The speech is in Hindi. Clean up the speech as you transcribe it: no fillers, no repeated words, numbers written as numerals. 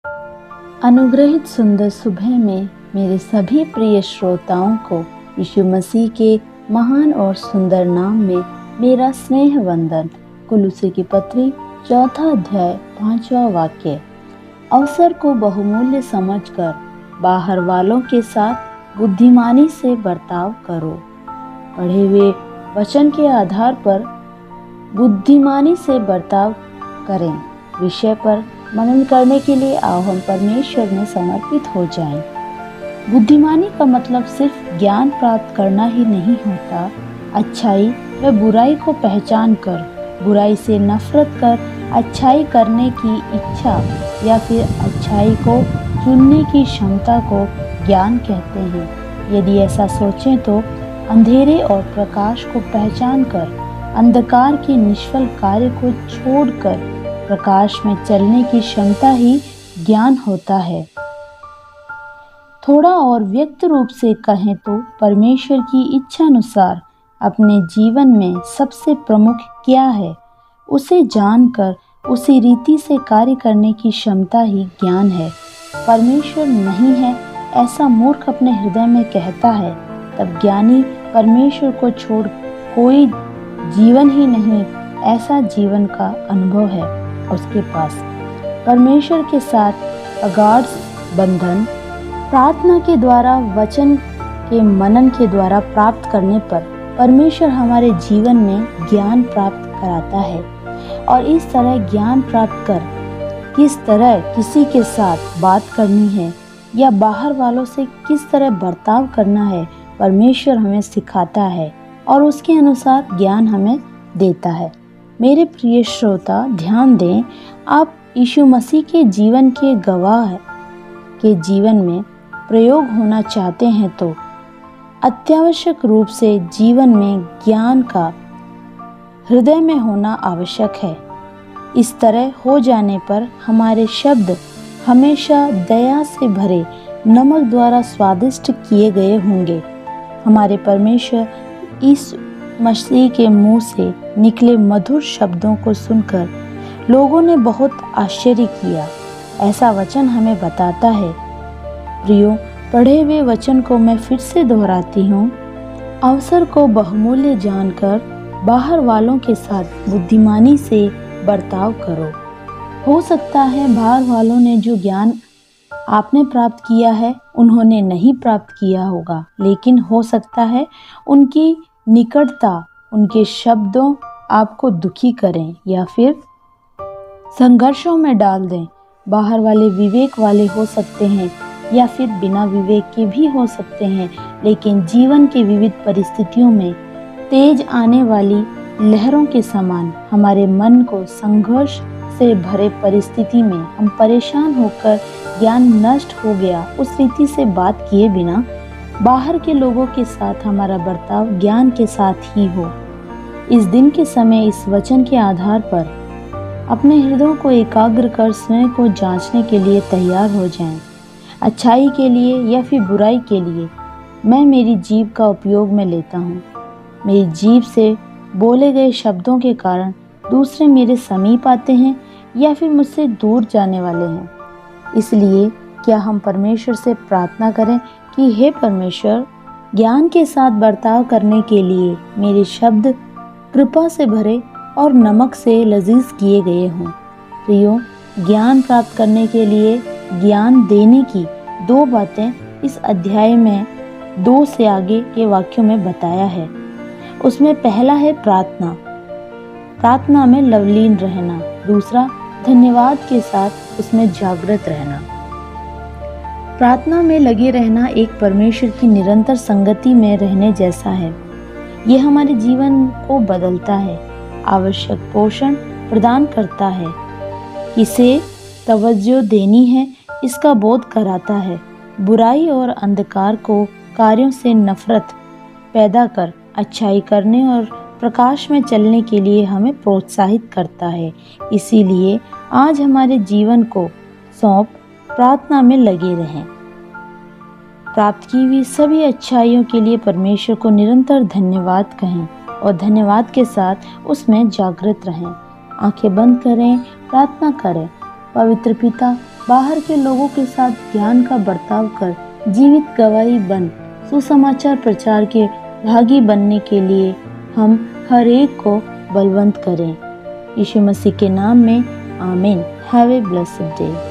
अनुग्रहित सुंदर सुबह में मेरे सभी प्रिय श्रोताओं को यीशु मसीह के महान और सुंदर नाम में मेरा स्नेह वंदन। कुलुस्सी की पत्री 4 अध्याय 5वां वाक्य। अवसर को बहुमूल्य समझकर बाहर वालों के साथ बुद्धिमानी से बर्ताव करो। पढ़े हुए वचन के आधार पर बुद्धिमानी से बर्ताव करें विषय पर मनन करने के लिए आओ हम परमेश्वर में समर्पित हो जाएं। बुद्धिमानी का मतलब सिर्फ ज्ञान प्राप्त करना ही नहीं होता। अच्छाई व बुराई को पहचान कर, बुराई से नफरत कर, अच्छाई करने की इच्छा या फिर अच्छाई को चुनने की क्षमता को ज्ञान कहते हैं। यदि ऐसा सोचें तो अंधेरे और प्रकाश को पहचान कर, अंधकार के निष्फल कार्य को छोड़कर प्रकाश में चलने की क्षमता ही ज्ञान होता है। थोड़ा और व्यक्त रूप से कहें तो परमेश्वर की इच्छा अनुसार अपने जीवन में सबसे प्रमुख क्या है, उसे जानकर उसी रीति से कार्य करने की क्षमता ही ज्ञान है। परमेश्वर नहीं है ऐसा मूर्ख अपने हृदय में कहता है, तब ज्ञानी परमेश्वर को छोड़ कोई जीवन ही नहीं ऐसा जीवन का अनुभव है उसके पास। परमेश्वर के साथ अगाध बंधन प्रार्थना के द्वारा, वचन के मनन के द्वारा प्राप्त करने पर परमेश्वर हमारे जीवन में ज्ञान प्राप्त कराता है। और इस तरह ज्ञान प्राप्त कर किस तरह किसी के साथ बात करनी है या बाहर वालों से किस तरह बर्ताव करना है, परमेश्वर हमें सिखाता है और उसके अनुसार ज्ञान हमें देता है। मेरे प्रिय श्रोता, ध्यान दें, आप यीशु मसीह के जीवन के गवाह के जीवन में प्रयोग होना चाहते हैं तो अत्यावश्यक रूप से जीवन में ज्ञान का हृदय में होना आवश्यक है। इस तरह हो जाने पर हमारे शब्द हमेशा दया से भरे नमक द्वारा स्वादिष्ट किए गए होंगे। हमारे परमेश्वर इस मसीह के मुंह से निकले मधुर शब्दों को सुनकर लोगों ने बहुत आश्चर्य किया, ऐसा वचन हमें बताता है। प्रियो, पढ़े हुए वचन को मैं फिर से दोहराती हूँ। अवसर को बहुमूल्य जानकर बाहर वालों के साथ बुद्धिमानी से बर्ताव करो। हो सकता है बाहर वालों ने जो ज्ञान आपने प्राप्त किया है उन्होंने नहीं प्राप्त किया होगा, लेकिन हो सकता है उनकी निकटता, उनके शब्दों आपको दुखी करें या फिर संघर्षों में डाल दें। बाहर वाले विवेक वाले हो सकते हैं या फिर बिना विवेक के भी हो सकते हैं, लेकिन जीवन के विविध परिस्थितियों में तेज आने वाली लहरों के समान हमारे मन को संघर्ष से भरे परिस्थिति में हम परेशान होकर ज्ञान नष्ट हो गया उस रीति से बात किए बिना बाहर के लोगों के साथ हमारा बर्ताव ज्ञान के साथ ही हो। इस दिन के समय इस वचन के आधार पर अपने हृदय को एकाग्र कर स्वयं को जांचने के लिए तैयार हो जाएं। अच्छाई के लिए या फिर बुराई के लिए मैं मेरी जीभ का उपयोग में लेता हूँ। मेरी जीभ से बोले गए शब्दों के कारण दूसरे मेरे समीप आते हैं या फिर मुझसे दूर जाने वाले हैं। इसलिए क्या हम परमेश्वर से प्रार्थना करें कि हे परमेश्वर, ज्ञान के साथ बर्ताव करने के लिए मेरे शब्द कृपा से भरे और नमक से लजीज किए गए हों। प्रियो, ज्ञान प्राप्त करने के लिए ज्ञान देने की 2 बातें इस अध्याय में 2 से आगे के वाक्यों में बताया है। उसमें पहला है प्रार्थना, प्रार्थना में लवलीन रहना। दूसरा धन्यवाद के साथ उसमें जागृत रहना। प्रार्थना में लगे रहना एक परमेश्वर की निरंतर संगति में रहने जैसा है। ये हमारे जीवन को बदलता है, आवश्यक पोषण प्रदान करता है, किसे तवज्जो देनी है इसका बोध कराता है, बुराई और अंधकार को कार्यों से नफरत पैदा कर अच्छाई करने और प्रकाश में चलने के लिए हमें प्रोत्साहित करता है। इसीलिए आज हमारे जीवन को सौंप प्रार्थना में लगे रहें। प्राप्त की हुई सभी अच्छाइयों के लिए परमेश्वर को निरंतर धन्यवाद कहें और धन्यवाद के साथ उसमें जागृत रहें। आंखें बंद करें, प्रार्थना करें। पवित्र पिता, बाहर के लोगों के साथ ज्ञान का बर्ताव कर जीवित गवाही बन सुसमाचार प्रचार के भागी बनने के लिए हम हर एक को बलवंत करें। यीशु मसीह के नाम में आमीन। Have a blessed day.